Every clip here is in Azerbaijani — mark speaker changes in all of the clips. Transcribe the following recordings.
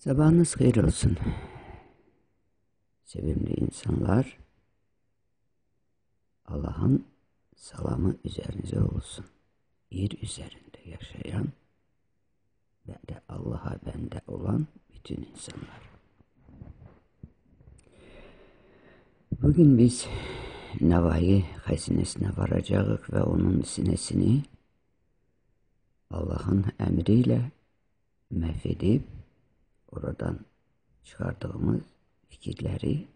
Speaker 1: Sabahınız hayır olsun. Sevimli insanlar, Allah'ın selamı üzerinize olsun. Yer üzerinde yaşayan ve de Allah'a bende olan bütün insanlar. Bugün biz Neva'yı hazinesine varacağız ve onun sinesini Allah'ın emriyle mahvedip oradan çıkardığımız fikirlerle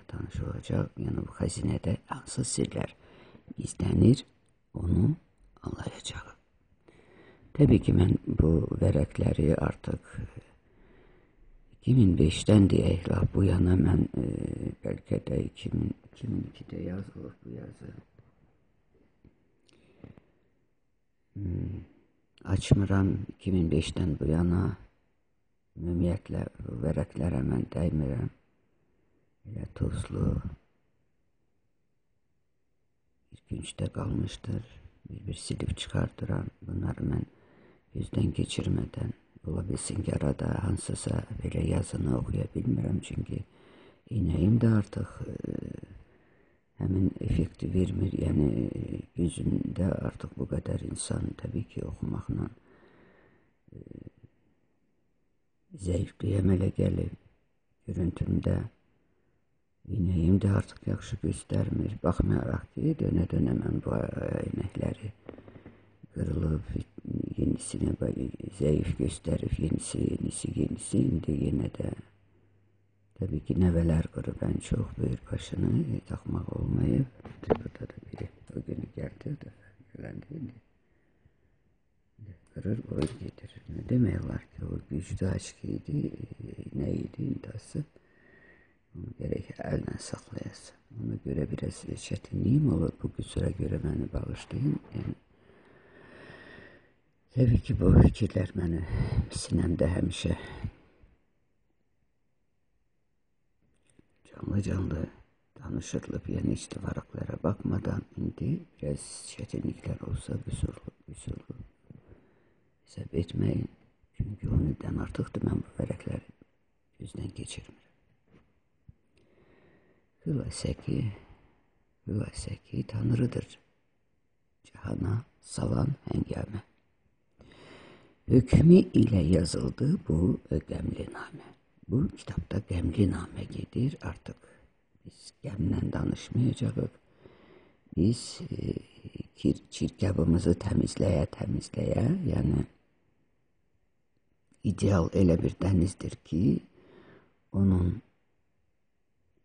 Speaker 1: tanış olacak. Yani bu hazinede hansı sirler gizlenir onu anlayacağız. Tabii ki ben bu vərəqləri artıq 2005'ten deyək, bu yana mən bəlkə də 2002'də yazılıb bu yazı. Açmıram 2005'ten bu yana. Ümumiyyətlə vərəqlərə mən dəymirəm. Elə tozlu, bir güncdə qalmışdır. Bir silib çıxardıram. Bunları mən gözdən keçirmədən, ola bilsin ki, arada hansısa belə yazını oxuya bilmirəm. Çünki eynəyim də artıq həmin effekti vermir. Yəni gözündə artıq bu qədər insan təbii ki oxumaqla zəifliyə əmələ gəlib. Görüntümdə eynəyim də artıq yaxşı göstərmir. Baxmayaraq ki, dönə-dönə mən bu eynəkləri qırılıb, yenisini zəif göstərib, yenisi, indi yenə də təbii ki, nəvələr qırıb ən çox böyür başını, taxmaq olmayıb. Burada da biri o günü gəldi, gələndə indi qırır, qoyur gedir. Ne demək olar ki, o güclü açkı idi, nə idi intihası? Onu gerek əllə saxlayasın. Ona görə biraz çətinliyim olur, bu qüsura görə məni bağışlayın. Yəni, təbii ki, bu fikirlər məni sinəmdə həmişə canlı danışırılıb, yəni heç də varaqlara baxmadan indi biraz çətinliklər olsa qüsurlu hesab etməyin. Çünki 10 ildən artıqdır mən bu vərəqləri gözdən keçirmirəm. Xülasə ki, Tanrıdır cihana salan həngamə. Hökmü ilə yazıldı bu qəmli namə. Bu kitabda qəmli namə gedir. Artıq biz qəmlə danışmayacağıq. Biz çirkabımızı təmizləyə, yəni ideal elə bir dənizdir ki, onun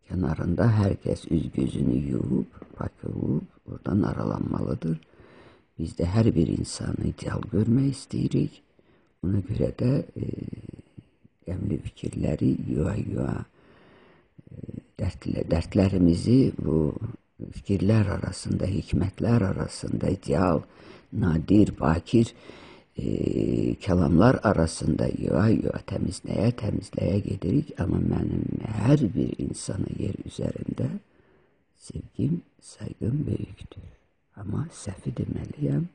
Speaker 1: kənarında hər kəs üz gözünü yuyub, pak olub, oradan aralanmalıdır. Biz də hər bir insanı ideal görmək istəyirik. Ona görə də qəmli fikirləri yuya dərdlərimizi bu fikirlər arasında, hikmətlər arasında, ideal, nadir, bakir kəlamlar arasında yuya təmizləyə gedirik. Amma mənim hər bir insana yer üzərində sevgim, saygım böyükdür. Amma səhvi deməliyəm,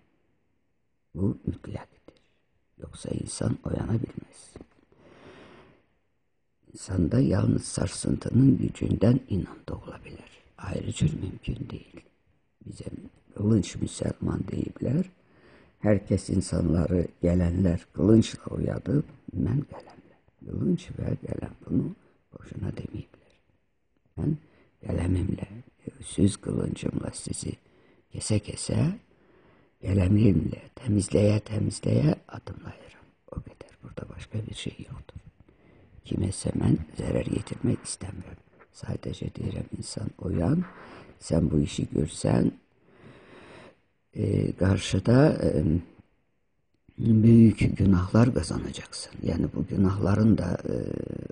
Speaker 1: bu mütləqdir. Yoxsa insan oyana bilməz. İnsanda yalnız sarsıntının gücündən inan doğula bilər. Ayrı cür mümkün deyil. Bizə qılınç müsəlman deyiblər. Hər kəs insanları, gələnlər qılınçla oyadıb, mən qələmlə. Qılınç və qələm bunu boşuna deməyiblər. Mən qələmimlə, söz qılıncımla sizi kəsə-kəsə, qələmimlə təmizləyə adımlayıram. O qədər. Burada başqa bir şey yoxdur. Kiməsə mən zərər yetirmək istəmirəm. Sadəcə deyirəm, insan oyan, sən bu işi görsən, qarşıda büyük günahlar qazanacaksın. Yəni bu günahların da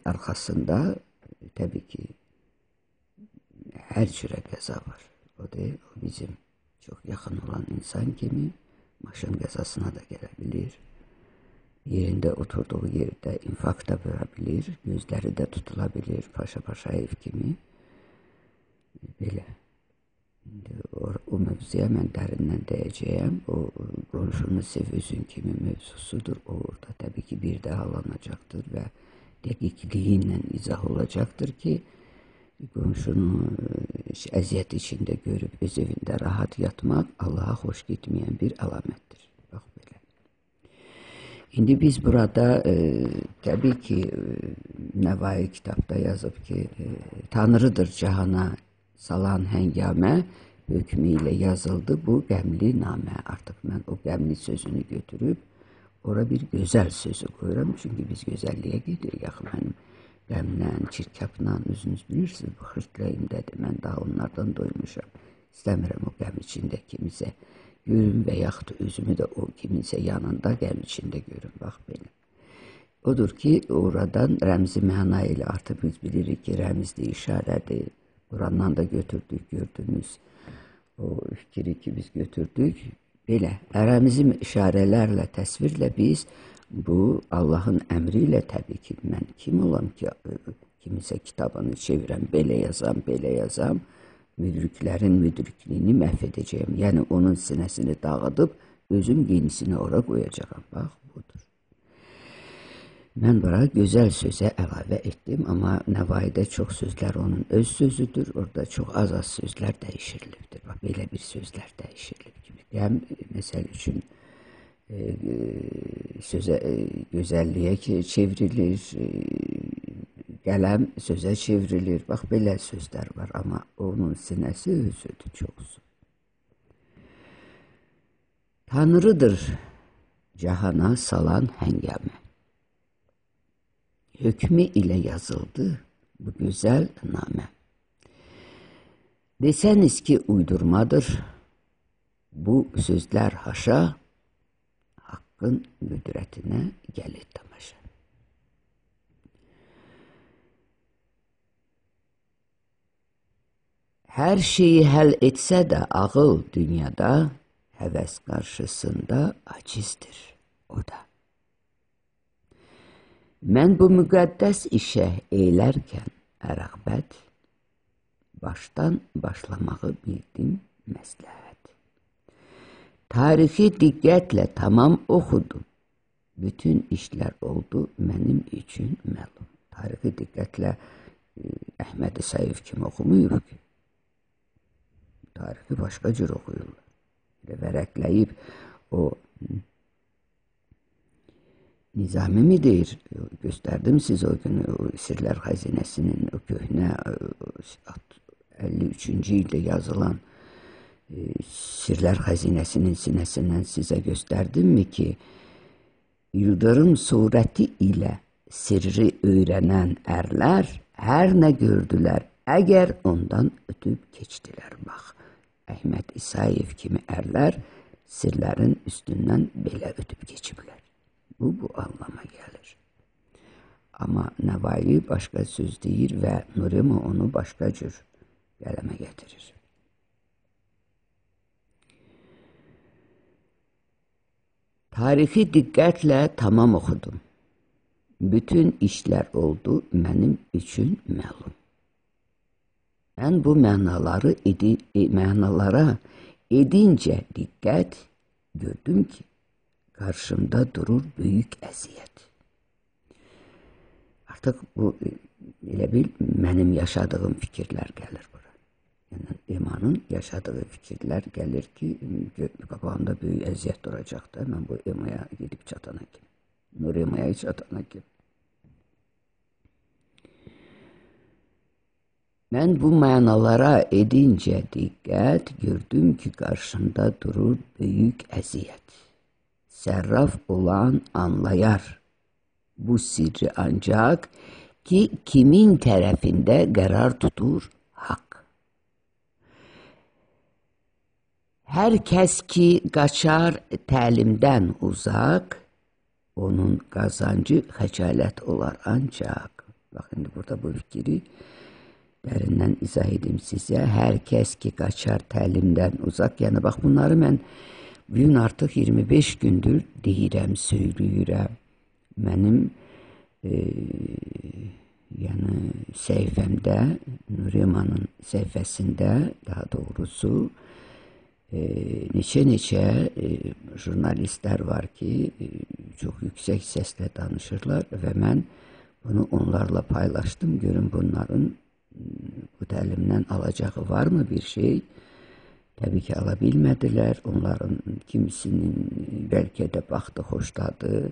Speaker 1: arxasında təbii ki hər cürə qəza var. O bizim çox yaxın olan insan kimi maşın qəzasına da gələ bilir. Yerində oturduğu yerdə infarkt da vura bilir, gözləri də tutula bilir, Paşa Paşayev kimi. Belə. O mövzuya mən dərindən dəyəcəyəm. O qonşunu sev özün kimi mövzusudur. O orada təbii ki bir daha alınacaqdır və dəqiqliyi ilə izah olacaqdır ki, qonşunu əziyyət içində görüb öz evində rahat yatmaq Allaha xoş getməyən bir əlamətdir. Bax belə. İndi biz burada təbii ki Nəvai kitabda yazıb ki, Tanrıdır cahana salan həngamə hökmü ilə yazıldı bu qəmli namə. Artıq mən o qəmli sözünü götürüb ora bir gözəl sözü qoyuram. Çünki biz gözəlliyə gedirik. Yaxı mənim qəmlə, çirkabla özünüz bilirsiniz, bu xırtləyimdədir. Mən daha onlardan doymuşam. İstəmirəm o qəm içində kimisə görüm və yaxud özümü də o kiminsə yanında qəm içində görüm. Bax belə. Odur ki, oradan rəmzi məna ilə artıq biz bilirik ki, rəmzdir, işarədir. Qurandan da götürdük, gördünüz. O fikri ki biz götürdük. Belə, rəmzi işarələrlə, təsvirlə biz bu Allahın əmri ilə təbii ki, mən kim olam ki, kimisə kitabını çevirəm, belə yazam, müdriklərin müdrikliyini məhv edəcəyəm. Yəni, onun sinəsini dağıdıb, özüm yenisini ora qoyacağım. Bax, budur. Mən bura gözəl sözə əlavə etdim, amma Nəvaidə çox sözlər onun öz sözüdür. Orada çox az sözlər dəyişirilibdir. Bax, belə bir sözlər dəyişirilib kimi. Qəm, məsəl üçün, sözə, gözəlliyə çevrilir, qələm sözə çevrilir. Bax, belə sözlər var, amma onun sinəsi özüdür çoxsu. Tanrıdır cahana salan həngamə. Hökmü ilə yazıldı bu gözəl namə. Desəniz ki, uydurmadır, bu sözlər haşa, haqqın qüdrətinə gəlir tamaşa. Hər şeyi həll etsə də ağıl dünyada, həvəs qarşısında acizdir o da. Mən bu müqəddəs işə eylərkən rəğbət, başdan başlamağı bildim məsləhət. Tarixi diqqətlə tamam oxudum, bütün işlər oldu mənim üçün məlum. Tarixi diqqətlə Əhməd İsayev kimi oxumuyur ki, tarixi başqa cür oxuyurlar. Vərəqləyib o Nizami mi deyir, göstərdim siz o gün Sirlər Xəzinəsinin o köhnə 53-cü ildə yazılan Sirlər Xəzinəsinin sinəsindən sizə göstərdimmi ki, yıldırım surəti ilə sirri öyrənən ərlər hər nə gördülər, əgər ondan ötüb keçdilər. Bax, Əhməd İsayev kimi ərlər sirlərin üstündən belə ötüb keçiblər. Bu anlama gəlir. Amma Nəvai başqa söz deyir və Nurimi onu başqa cür qələmə gətirir. Tarixi diqqətlə tamam oxudum. Bütün işlər oldu mənim üçün məlum. Mən bu mənalara edincə diqqət gördüm ki, qarşımda durur böyük əziyyət. Artıq bu, elə bil, mənim yaşadığım fikirlər gəlir bura. Yəni, Emanın yaşadığı fikirlər gəlir ki, qabağında böyük əziyyət duracaq da, mən bu Emaya gedib çatana kimi, Nur Emaya çatana kimi. Mən bu mənalara edincə diqqət gördüm ki, qarşımda durur böyük əziyyət. Sərraf olan anlayar bu sirri ancaq ki, kimin tərəfində qərar tutur haqq. Hər kəs ki, qaçar təlimdən uzaq, onun qazancı xəcalət olar ancaq. Bax, indi burada bu fikri dərindən izah edim sizə. Hər kəs ki, qaçar təlimdən uzaq, yəni bax, bunları mən bugün artıq 25 gündür deyirəm, söyləyirəm. Mənim yəni səhifəmdə, Nurimanın səhifəsində daha doğrusu neçə jurnalistlər var ki, çox yüksək səslə danışırlar və mən bunu onlarla paylaşdım. Görün bunların bu təlimdən alacağı varmı bir şey? Təbii ki, ala bilmədilər. Onların kimisinin bəlkə də baxdı, xoşladı.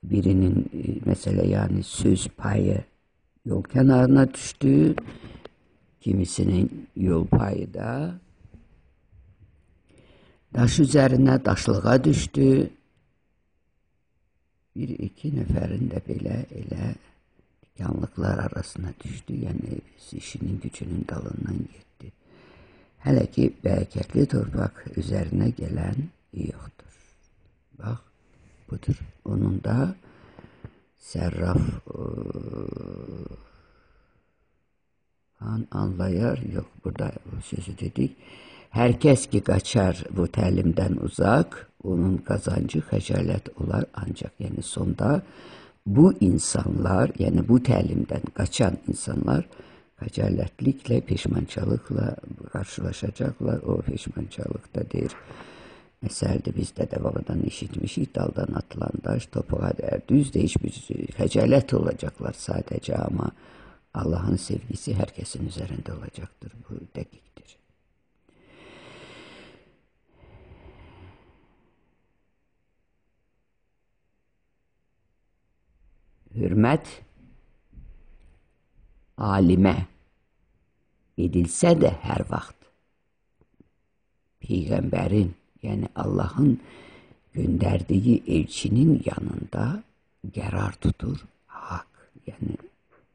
Speaker 1: Birinin məsələ yəni söz payı yol kənarına düşdü. Kimisinin yol payı da daş üzərinə, daşlığa düşdü. Bir-iki nəfərin də belə elə yanlıqlar arasına düşdü. Yəni işinin gücünün dalından getdi. Hələ ki, bərəkətli torpaq üzərinə gələn yoxdur. Bax, budur. Onun da Sərraf anlayar, yox, burada sözü dedik. Hər kəs ki qaçar bu təlimdən uzaq, onun qazancı xəcalət olar ancaq. Yəni sonda bu insanlar, yəni bu təlimdən qaçan insanlar xəcalətliklə, peşmançılıqla qarşılaşacaqlar. O peşmançılıqda deyir, əsərdir, biz də babadan eşitmişik, daldan atılan daş topuğa dəyər. Düzdür, heç bir xəcalət olacaqlar sadəcə, amma Allahın sevgisi hər kəsin üzərində olacaqdır. Bu dəqiqdir. Hürmət alimə edilsə də hər vaxt Peyğəmbərin, yəni Allahın göndərdiyi elçinin yanında qərar tutur haqq. Yəni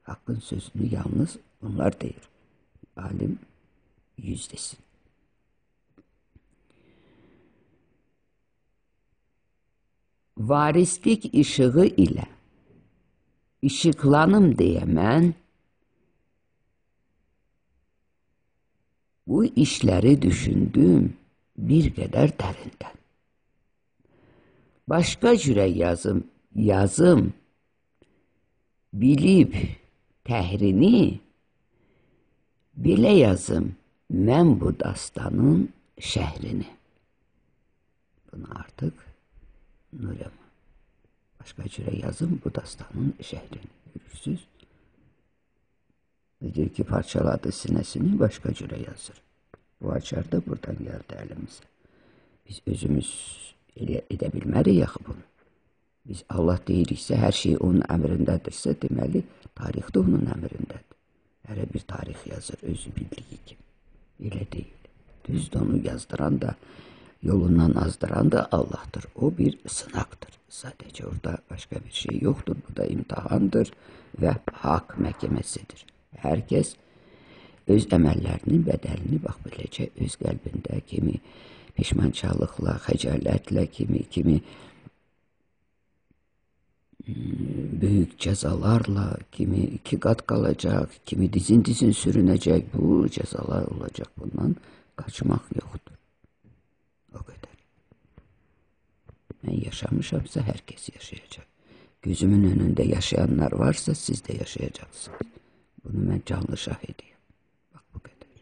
Speaker 1: haqqın sözünü yalnız onlar deyir. Alim yüz desin. Varislik işığı ilə işıqlanım deyə mən bu işləri düşündüm bir qədər dərindən. Başqa cürə yazım bilib təhrini, belə yazım mən bu dastanın şəhrini. Bunu artıq Nurəm. Başqa cürə yazım bu dastanın şəhrini. Görürsünüz. Deyir ki, parçaladı sinəsini, başqa cürə yazır. Bu açar da buradan gəldi əlimizə. Biz özümüz edə bilmərik yaxı bunu. Biz Allah deyiriksə, hər şey onun əmrindədirsə, deməli, tarix də onun əmrindədir. Hər bir tarix yazır özü bildiyi kimi. Elə deyil. Düzdür, onu yazdıran da, yolundan azdıran da Allah'tır. O bir sınaqdır. Sadəcə orada başqa bir şey yoxdur. Bu da imtihandır və haqq məhkəməsidir. Hər kəs öz əməllərinin bədəlini bax beləcə öz qəlbində kimi peşmançılıqla, xəcalətlə, kimi böyük cəzalarla, kimi 2 qat qalacaq, kimi dizin sürünəcək. Bu cəzalar olacaq. Bundan qaçmaq yoxdur. O qədər. Mən yaşamışamsa hər kəs yaşayacaq. Gözümün önündə yaşayanlar varsa siz də yaşayacaqsınız. Bunu mən canlı şahidiyim. Bax bu qədər.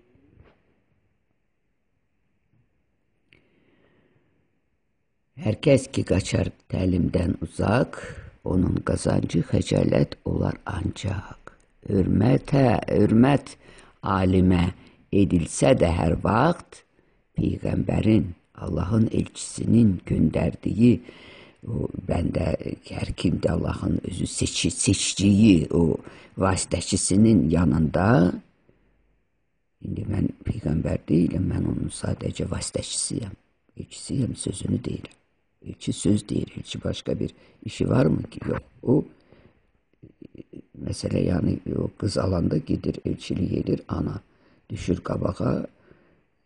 Speaker 1: Hər kəs ki qaçar təlimdən uzaq, onun qazancı xəcalət olar ancaq. Hörmət alimə edilsə də hər vaxt Peyğəmbərin, Allahın elçisinin göndərdiyi, o bəndə hər kimdə Allahın özü seçdiyi o vasitəçisinin yanında, indi mən Peyğəmbər deyiləm, mən onun sadəcə vasitəçisiyəm, elçisiyəm, sözünü deyirəm. Elçi söz deyir, elçi başqa bir işi var mı ki? Yox, o məsələ yəni o qız alanda gedir, elçilik edir, ana düşür qabağa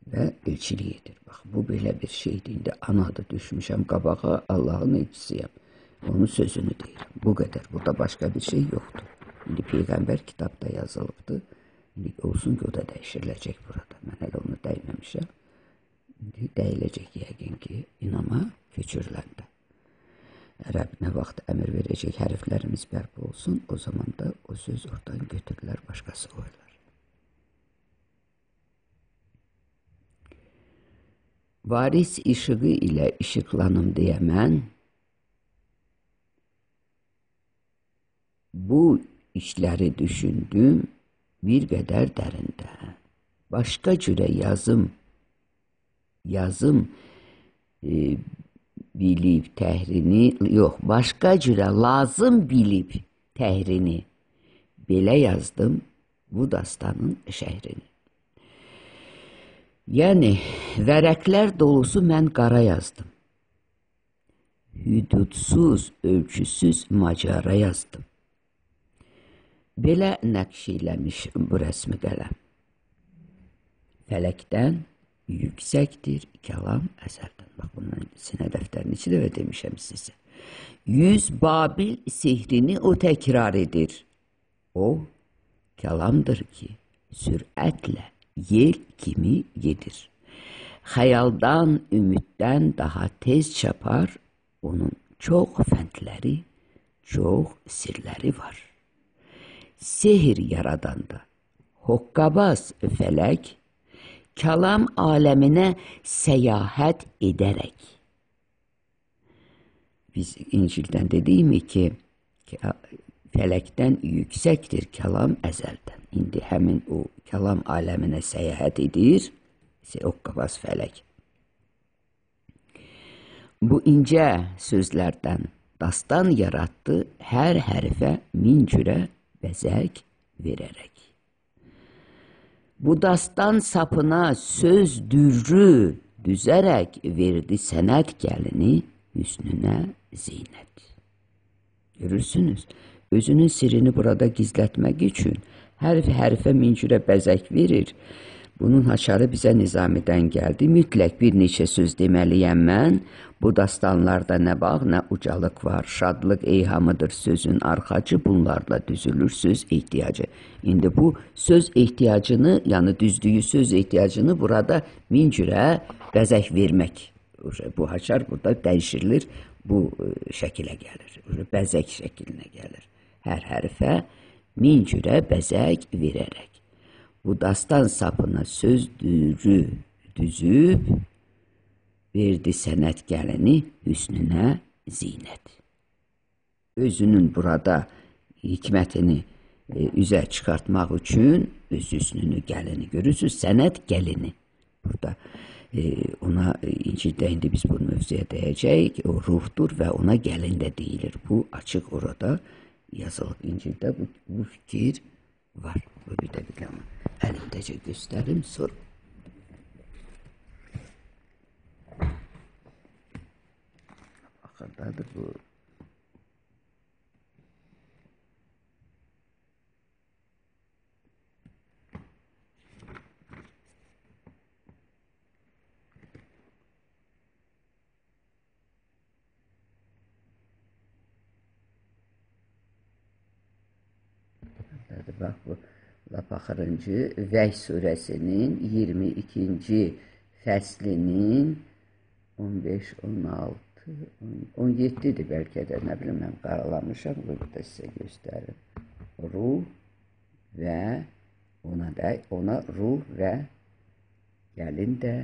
Speaker 1: və elçilik edir. Bax, bu belə bir şeydir. İndi anadır, düşmüşəm qabağa, Allahın elçisiyəm. Onun sözünü deyirəm. Bu qədər. Burada başqa bir şey yoxdur. İndi Peyğəmbər kitabda yazılıbdır. İndi olsun ki, o da dəyişiriləcək burada. Mən hələ onu dəyməmişəm. İndi dəyiləcək yəqin ki, inama köçürüləndə. Rəbb nə vaxt əmr verəcək hərflərimiz bərpa olsun, o zaman da o söz oradan götürürlər, başqası qoyurlar. Varis işığı ilə işıqlanım deyə mən bu işləri düşündüm bir qədər dərində. Başqa cürə yazım bilib təhrini, yox, başqa cürə lazım bilib təhrini belə yazdım bu dastanın şəhrini. Yəni, vərəqlər dolusu mən qara yazdım. Hüdudsuz, ölçüsüz macara yazdım. Belə nəqş eləmiş bu rəsmi qələm. Fələkdən yüksəkdir kəlam əzəldən. Bax, bunun sinə dəftərini 2 dəfə demişəm sizə. 100 Babil sehrini o təkrar edir. O, kəlamdır ki, sürətlə yel kimi gedir. Xəyaldan, ümiddən daha tez çapar, onun çox fəndləri, çox sirləri var. Sehir yaradanda, hoqqabaz fələk, kəlam aləminə səyahət edərək. Biz İncildən dediyimi ki, fələkdən yüksəkdir kəlam əzəldən. İndi həmin o kəlam aləminə səyahət edir, hoqqabaz fələk. Bu incə sözlərdən dastan yaratdı, hər hərfə 1000 cürə bəzək verərək. Bu dastan sapına söz dürrü düzərək verdi sənət gəlini hüsnünə zeynət. Görürsünüz, özünün sirrini burada gizlətmək üçün hərfə 1000 cürə bəzək verir. Bunun haçarı bizə Nizamidən gəldi. Mütləq bir neçə söz deməliyəm mən. Bu dastanlarda nə bağ, nə ucalıq var. Şadlıq eyhamıdır sözün arxacı, bunlarla düzülür söz ehtiyacı. İndi bu söz ehtiyacını, yəni düzdüyü söz ehtiyacını burada 1000 cürə bəzək vermək. Bu haçar burada dəyişirilir, bu şəkilə gəlir. Bəzək şəkilinə gəlir. Hər hərfə 1000 cürə bəzək verərək. Bu dastan sapına söz düzüb, verdi sənət gəlini hüsnünə zinət. Özünün burada hikmətini üzə çıxartmaq üçün öz hüsnünü gəlini görürsünüz, sənət gəlini. Burada ona İncildə indi biz bu mövzuya deyəcəyik, o ruhdur və ona gəlin də deyilir. Bu açıq orada yazılıb İncildə bu fikir var. Bu bir də bir amma. Əlimdəcə göstərim, sonra. Axırdadır bu. Bax bu. Lap axırıncı Vəh surəsinin 22-ci fəslinin 15, 16, 17-dir bəlkə də, nə bilim, mən qaralamışam, burada sizə göstərim. Ruh və ona ruh və gəlin də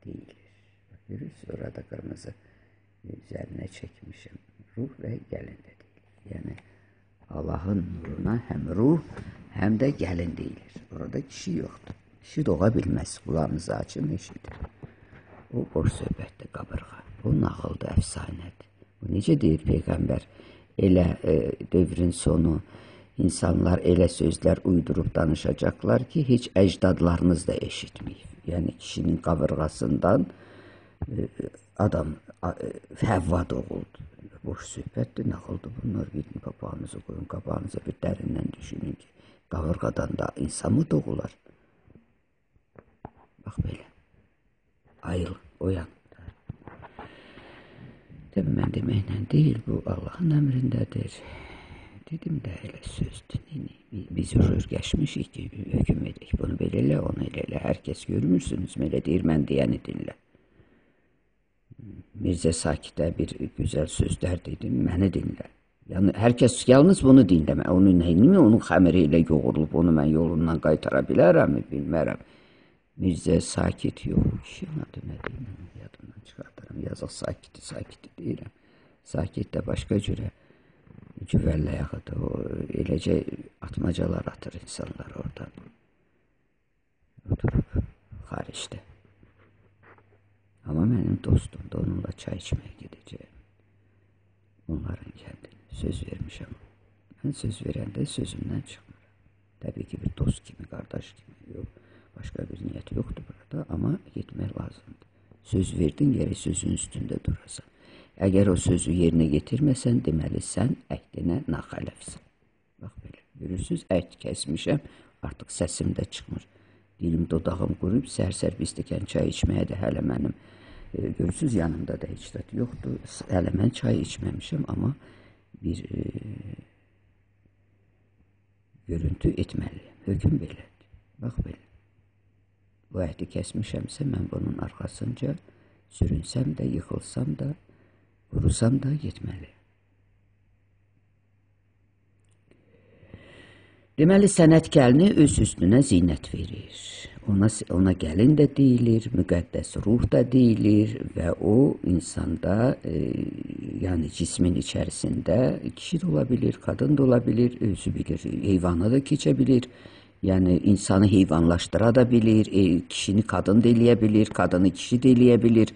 Speaker 1: deyilir. Görürsünüz, orada qırmızı üzərinə çəkmişim. Ruh və gəlin də deyilir. Yəni, Allahın nuruna həm ruh, həm də gəlin deyilir. Orada kişi yoxdur. Kişi doğa bilməz. Qulağınızı açın, eşidir. O boş söhbətdir, qabırğa. O nağıldır, əfsanədir. Bu necə deyir Peyğəmbər? Elə dövrün sonu insanlar elə sözlər uydurub danışacaqlar ki, heç əcdadlarınız da eşitməyib. Yəni kişinin qabırğasından adam Həvva doğuldu. Boş söhbətdir, nağıldır bunlar. Gidin papağınızı qoyun, qabağınıza bir dərindən düşünün ki, qabırğadan da insan mı doğular? Bax belə. Ayıl, oyan. Dedim, mən deməklə deyil, bu Allahın əmrindədir. Dedim də elə sözdür. Biz rörgəşmişik ki, höküm edək. Bunu belə elə, onu elə elə. Hər kəs görmürsünüz, elə deyir, mən deyəni dinlə. Mirzə Sakitə bir güzel sözler dedim, məni dinlə. Yəni, hər kəs yalnız bunu dinləmə. Onun neyini, onun xəmiri ilə yoğurulub, onu mən yolundan qaytara bilərəm, bilmərəm. Mirzə Sakit yox, kişinin adı nə deyim, yadımdan çıxartaram. Yazıq Sakiti deyirəm. Sakit də başqa cürə cüvəlləyəxıdır. O, eləcə atmacalar atır insanlar oradan. Oturub, xaricdə. Amma mənim dostumdur, onunla çay içməyə gedəcəyim. Onların kəndini söz vermişəm. Mən söz verəndə sözümdən çıxmıram. Təbii ki, bir dost kimi, qardaş kimi, yox. Başqa bir niyyət yoxdur burada, amma getmək lazımdır. Söz verdin, gərək sözün üstündə durasan. Əgər o sözü yerinə getirməsən, deməli sən əhdinə naxələfsən. Bax belə, görürsünüz, əhd kəsmişəm, artıq səsim də çıxmır. Dilim, dodağım qurub, sər-sər bir stəkan çay içməyə də hələ mənim, görürsünüz, yanımda da heç də yoxdur. Hələ mən çay içməmişəm, amma bir görüntü etməliyəm. Hökm belədir. Bax belə. Bu əhdi kəsmişəmsə, mən bunun arxasınca sürünsəm də, yıxılsam da, qurusam da getməliyəm. Deməli, sənətkəlini öz üstünə zinət verir. Ona gəlin də deyilir, müqəddəs ruh da deyilir və o insanda, yəni cismin içərisində kişi də ola bilir, qadın da ola bilir, özü bilir, heyvana da keçə bilir. Yəni, insanı heyvanlaşdıra da bilir, kişini qadın da eləyə bilir, qadını kişi də eləyə bilir.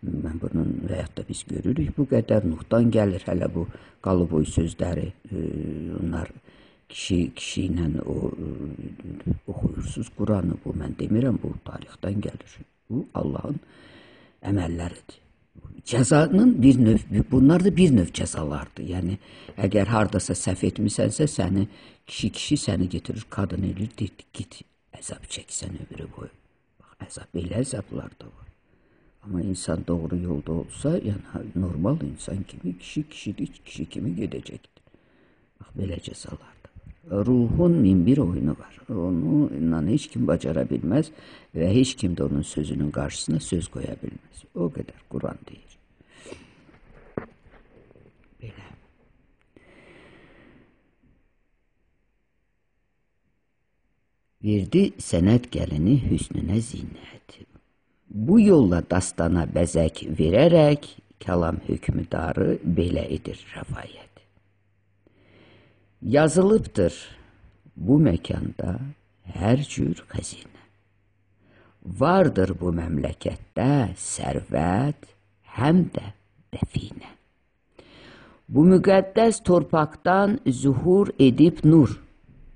Speaker 1: Mən bunun həyatda biz görürük bu qədər. Nuhdan gəlir hələ bu qalıboy sözləri. Onlar kişi ilə oxuyursuz Quranı. Bu, mən demirəm, bu tarixdən gəlir. Bu, Allahın əməlləridir. Cəzanın bir növ, bunlar da bir növ cəzalardır. Yəni, əgər haradasa səhv etmisənsə, səni kişi səni getirir, qadın elir, deyir, git, əzab çəksən ömrü boyu. Bax, belə əzablar da var. Amma insan doğru yolda olsa, yəni normal insan kimi, kişidir, kişi kimi gedəcəkdir. Bax, belə cəzalar da var. Ruhun min bir oyunu var. Onunla heç kim bacara bilməz və heç kim də onun sözünün qarşısına söz qoya bilməz. O qədər Quran deyir. Belə. Verdi sənət gəlini hüsnünə zinət. Bu yolla dastana bəzək verərək, kəlam hökmüdarı belə edir rəvayət. Yazılıbdır bu məkanda hər cür xəzinə. Vardır bu məmləkətdə sərvət, həm də dəfinə. Bu müqəddəs torpaqdan zuhur edib nur,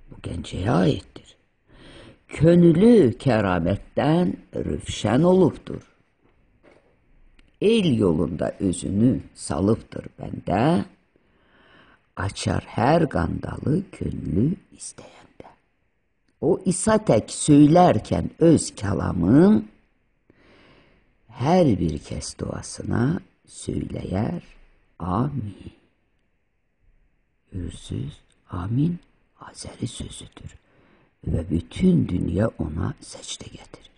Speaker 1: bu gəncəyə aiddir. Könülü kəramətdən rövşən olubdur. El yolunda özünü salıbdır bəndə, açar hər qandalı könlü istəyəndə. O İsa tək söylərkən öz kəlamın, hər bir kəs duasına söyləyər amin. Görürsüz, amin Azəri sözüdür. Və bütün dünya ona səcdə gətirir.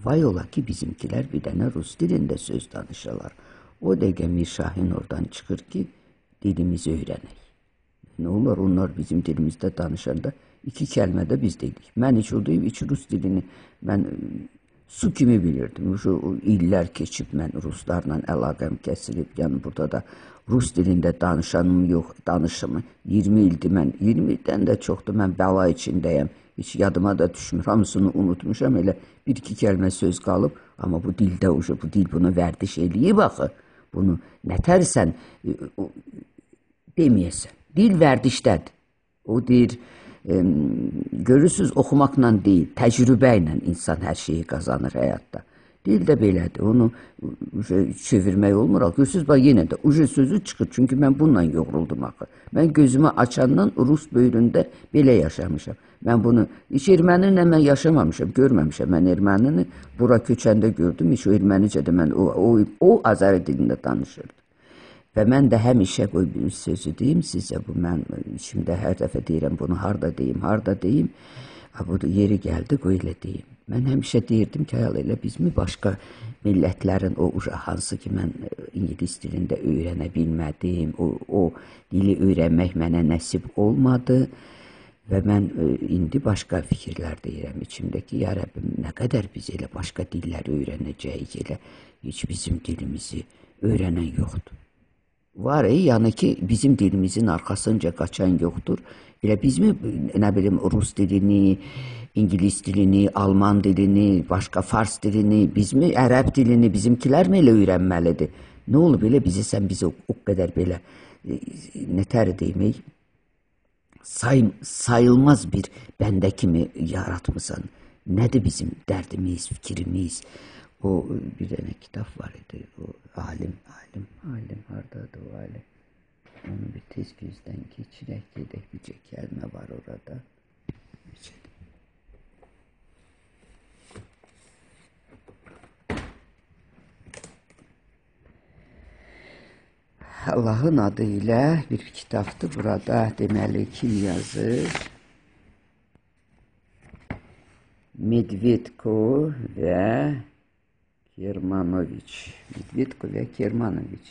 Speaker 1: Vay ola ki, bizimkilər bir dənə rus dilində söz danışırlar. O dəqiqə Mirşahin oradan çıxır ki, dilimizi öyrənək. Nə olur, onlar bizim dilimizdə danışanda iki kəlmə də biz dedik. Mən heç o deyib, heç rus dilini mən su kimi bilirdim. O illər keçib mən ruslarla əlaqəm kəsilib. Yəni burada da rus dilində danışanım yox, danışımı. 20 ildir mən, 20 ildən də çoxdur mən bəla içindəyəm. Heç yadıma da düşmür, hamısını unutmuşam, elə bir-iki kəlmə söz qalıb, amma bu dildə bu dil bunu vərdiş eləyib axı, bunu nətərsən deməyəsən. Dil vərdişdədir. O deyir, görürsünüz, oxumaqla deyil, təcrübə ilə insan hər şeyi qazanır həyatda. Dil də belədir, onu çevirmək olmur. Görürsünüz, bax, yenə də uje sözü çıxır, çünki mən bununla yoğruldum axı. Mən gözümü açandan Rus böyründə belə yaşamışam. Mən bunu, heç erməninlə mən yaşamamışam, görməmişəm. Mən ermənini bura köçəndə gördüm, heç o ermənicə də mən o Azəri dilində danışırdı. Və mən də həmişə qoy bir sözü deyim sizə, bu mən içimdə hər dəfə deyirəm, bunu harda deyim. Bu da yeri gəldi, öyle deyim. Mən həmişə deyirdim ki, elə biz mi başqa millətlərin o hansı ki mən İngilis dilində öyrənə bilmədim, o dili öyrənmək mənə nəsib olmadı və mən indi başqa fikirlər deyirəm içimdəki, ya Rəbbim, nə qədər biz elə başqa dilləri öyrənəcəyik, elə heç bizim dilimizi öyrənən yoxdur. Var, yəni ki, bizim dilimizin arxasınca qaçan yoxdur. Elə biz mi, nə bilim, Rus dilini, İngilis dilini, Alman dilini, başqa Fars dilini, biz mi, Ərəb dilini, bizimkilər mi elə öyrənməlidir? Nə olub elə sən bizi o qədər belə, nətər demək, sayılmaz bir bəndə kimi yaratmısan. Nədir bizim dərdimiz, fikrimiz? O bir dənə kitab var idi, o alim, haradadır o alim? Onu bir tez gözdən keçirək, gedək, bircə kəlmə var orada. Allahın adı ilə bir kitabdır burada, deməli kim yazır? Medvedko və Kermanoviç. Medvedko və Kermanoviç.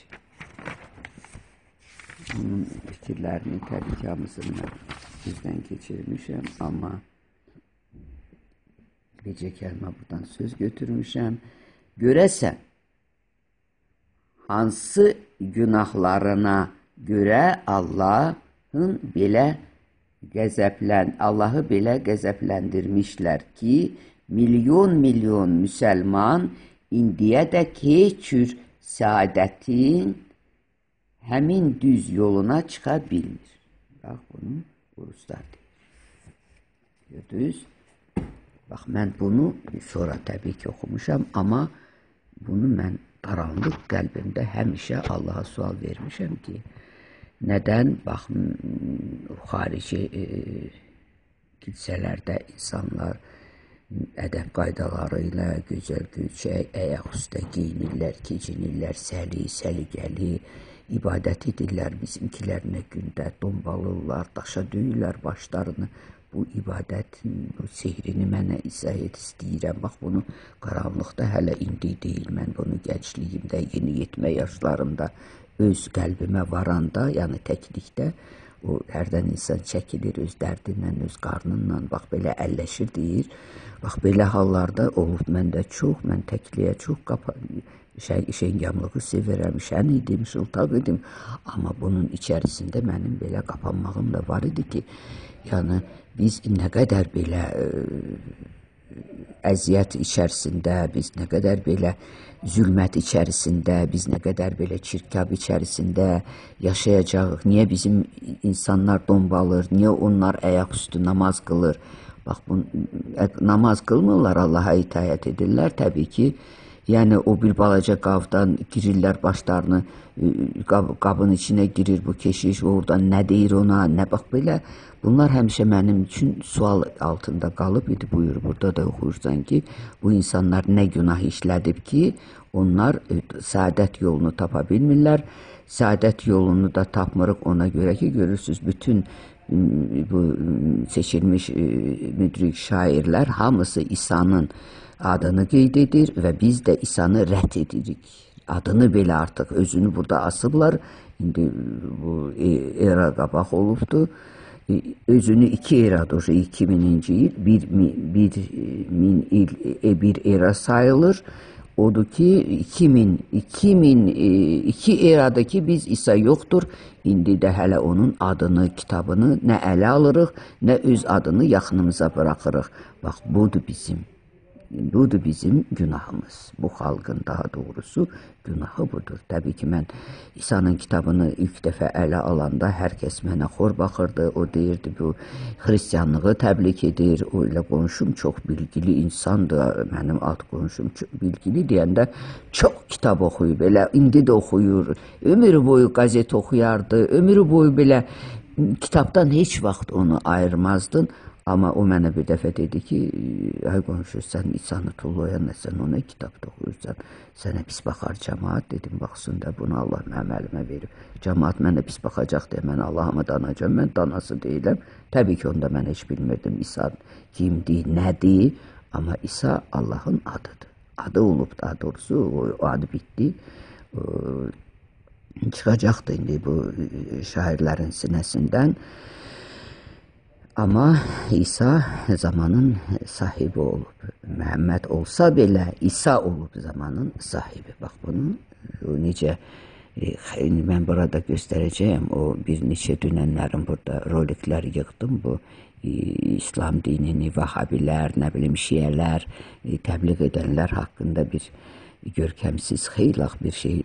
Speaker 1: Onun fikirlərini təbii ki, hamısını bizdən keçirmişəm, amma bircə kəlmə buradan söz götürmüşəm. Görəsən, hansı günahlarına görə Allahı belə qəzəbləndirmişlər ki, milyon müsəlman indiyədək heç cür səadətin həmin düz yoluna çıxa bilmir. Bax, bunu Ruslar deyir. Düz. Bax, mən bunu sonra təbii ki oxumuşam, amma bunu mən qaranlıq qəlbimdə həmişə Allaha sual vermişəm ki, nədən, bax, xarici kilsələrdə insanlar ədəb qaydaları ilə gözəl gülçək, əyaq üstə geyinirlər, keçinirlər, səliqəli, ibadət edirlər, bizimkilərinə gündə dombalırlar, daşa döyürlər başlarını. Bu ibadətin, bu sehrini mənə izah istəyirəm. Bax, bunu qaranlıqda hələ indi deyil. Mən bunu gəncliyimdə, yeni yetmə yaşlarımda öz qəlbimə varanda, yəni təklikdə, o hərdən insan çəkilir öz dərdindən, öz qarnından, bax, belə əlləşir deyir. Bax, belə hallarda olub məndə çox, mən təkliyə çox şəngamlığı sevirəm, şən idim, şıltaq idim. Amma bunun içərisində mənim belə qapanmağım da var idi ki, yəni biz nə qədər belə əziyyət içərisində, biz nə qədər belə zülmət içərisində, biz nə qədər belə çirkab içərisində yaşayacağıq. Niyə bizim insanlar dombalır, niyə onlar ayaq üstü namaz qılır? Bax, namaz qılmırlar, Allaha itaət edirlər təbii ki. Yəni, o bir balaca qavdan girirlər başlarını, qabın içinə girir bu keşiş, oradan nə deyir ona, nə bax belə. Bunlar həmişə mənim üçün sual altında qalıb idi, buyur, burada da oxuyursan ki, bu insanlar nə günah işlədib ki, onlar səadət yolunu tapa bilmirlər. Səadət yolunu da tapmırıq ona görə ki, görürsünüz, bütün bu seçilmiş müdrik şairlər hamısı İsa'nın adını qeyd edir və biz də İsa'nı rədd edirik. Adını belə artıq özünü burada asıblar. İndi bu era qabaq olubdur. Özünü iki eradır, 2000-ci il, bir era sayılır. Odur ki, 2002 eradakı biz İsa yoxdur. İndi də hələ onun adını, kitabını nə ələ alırıq, nə öz adını yaxınımıza bıraxırıq. Bax, budur bizim günahımız. Bu xalqın daha doğrusu günahı budur. Təbii ki, mən İsa'nın kitabını ilk dəfə ələ alanda hər kəs mənə xor baxırdı. O deyirdi, bu xristiyanlığı təbliğ edir. O ilə qonşum çox bilgili insandır. Mənim ad qonşum bilgili deyəndə çox kitab oxuyub. Elə indi də oxuyur. Ömrü boyu qazet oxuyardı. Ömrü boyu belə kitabdan heç vaxt onu ayırmazdın. Amma o mənə bir dəfə dedi ki, ay qonşu, sən İsa'nı tullayan, sən ona kitab da oxuyursan, sənə pis baxar cəmaat. Dedim, baxsın da, bunu Allah mənim əlimə verib. Cəmaat mənə pis baxacaq deyə mən Allahımı danacam, mən danası deyiləm. Təbii ki, onda mən heç bilmirdim İsa kimdir, nədir, amma İsa Allahın adıdır. Adı olub, daha doğrusu o adı bitdi. Çıxacaqdı indi bu şairlərin sinəsindən. Amma İsa zamanın sahibi olub. Məhəmməd olsa belə İsa olub zamanın sahibi. Bax bunu necə mən burada göstərəcəyəm. O bir neçə dünənlərin burada roliklər yığdım. Bu İslam dinini, Vahabilər, nə bilim Şiələr, təbliğ edənlər haqqında bir görkəmsiz xeylaq bir şey,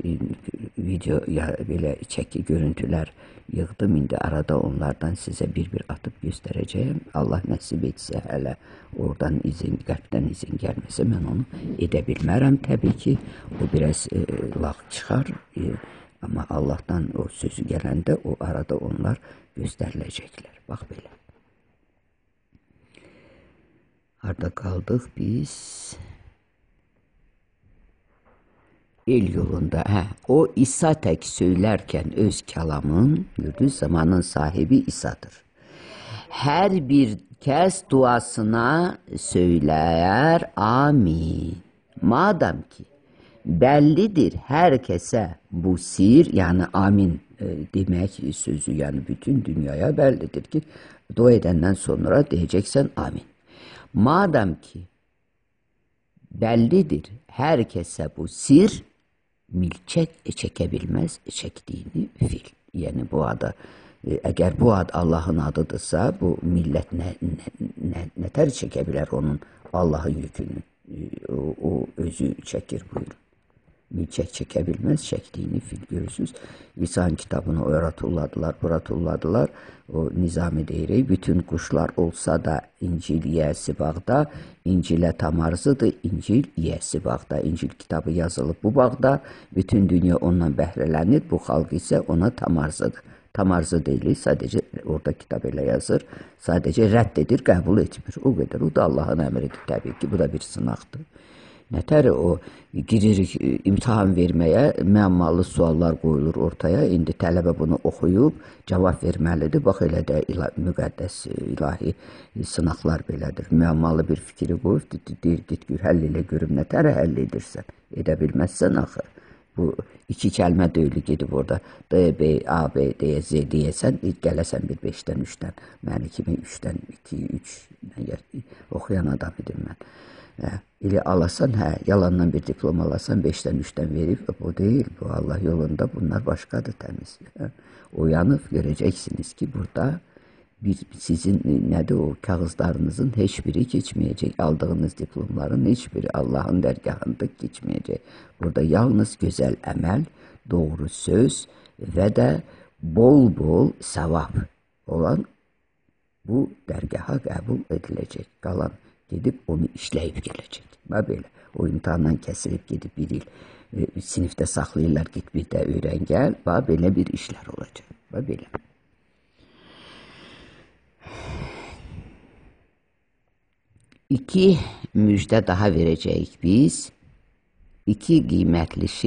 Speaker 1: video ya belə çəki görüntülər yığdım. İndi arada onlardan sizə bir atıb göstərəcəyəm. Allah nəsib etsə, hələ oradan izin, qəlbdən izin gəlməsə mən onu edə bilmərəm. Təbii ki, o biraz lağ çıxar. Amma Allahdan o sözü gələndə o arada onlar göstəriləcəklər. Bax belə. Harada qaldıq biz? El yolunda. O İsa tək söylərkən öz kəlamın, gördüğünüz zamanın sahibi İsa'dır. Hər bir kəs duasına söyləyər amin. Madem ki bəllidir hər kəsə bu sir, yəni amin demək sözü, yəni bütün dünyaya bəllidir ki, dua edəndən sonra deyəcəksən amin. Madem ki bəllidir hər kəsə bu sir, milçək çəkə bilməz çəkdiyini fil. Yəni bu adı, əgər bu ad Allahın adıdırsa, bu millət nətər çəkə bilər onun Allahın yükünü? O özü çəkir, buyurun. Milçək çəkə bilməz çəkdiyini fil. Görürsünüz, İsa'nın kitabını ora tulladılar, bura tulladılar. O Nizami deyirik, bütün quşlar olsa da İncil yiyəsi bağda, İncilə tam arzıdır, İncil yiyəsi bağda. İncil kitabı yazılıb bu bağda, bütün dünya ondan bəhrələnir, bu xalq isə ona tam arzıdır. Tam arzı deyilir, sadəcə orada kitab elə yazır, sadəcə rədd edir, qəbul etmir. O qədər, o da Allahın əmridir təbii ki, bu da bir sınaqdır. Nətər o giririk imtahan verməyə, müəmmalı suallar qoyulur ortaya. İndi tələbə bunu oxuyub cavab verməlidir. Bax elə də müqəddəs ilahi sınaqlar belədir. Müəmmalı bir fikri qoyub, deyir, git gör, həll elə görüm, nətər həll edirsən, edə bilməzsən axı. Bu iki kəlmə deyil, gedib orada D, B, A, B, D, Z deyəsən, gələsən bir 5-dən 3-dən. Məni kimi 3-dən 2, 3 oxuyan adam idim mən. İli alasan, yalandan bir diplom alasan, 5-dən 3-dən verib, bu deyil, bu Allah yolunda bunlar başqadır, təmiz. Uyanıb görəcəksiniz ki, burada sizin nədir o kağızlarınızın heç biri keçməyəcək, aldığınız diplomların heç biri Allahın dərgahında keçməyəcək. Burada yalnız gözəl əməl, doğru söz və də bol-bol savab olan bu dərgaha qəbul ediləcək. Qalan gedib onu işləyib gələcək. Belə, o imtihandan kəsilib gedib bir il sinifdə saxlayırlar, git bir də öyrən gəl, belə bir işlər olacaq. Belə. İki müjdə daha verəcəyik biz. İki qiymətli şey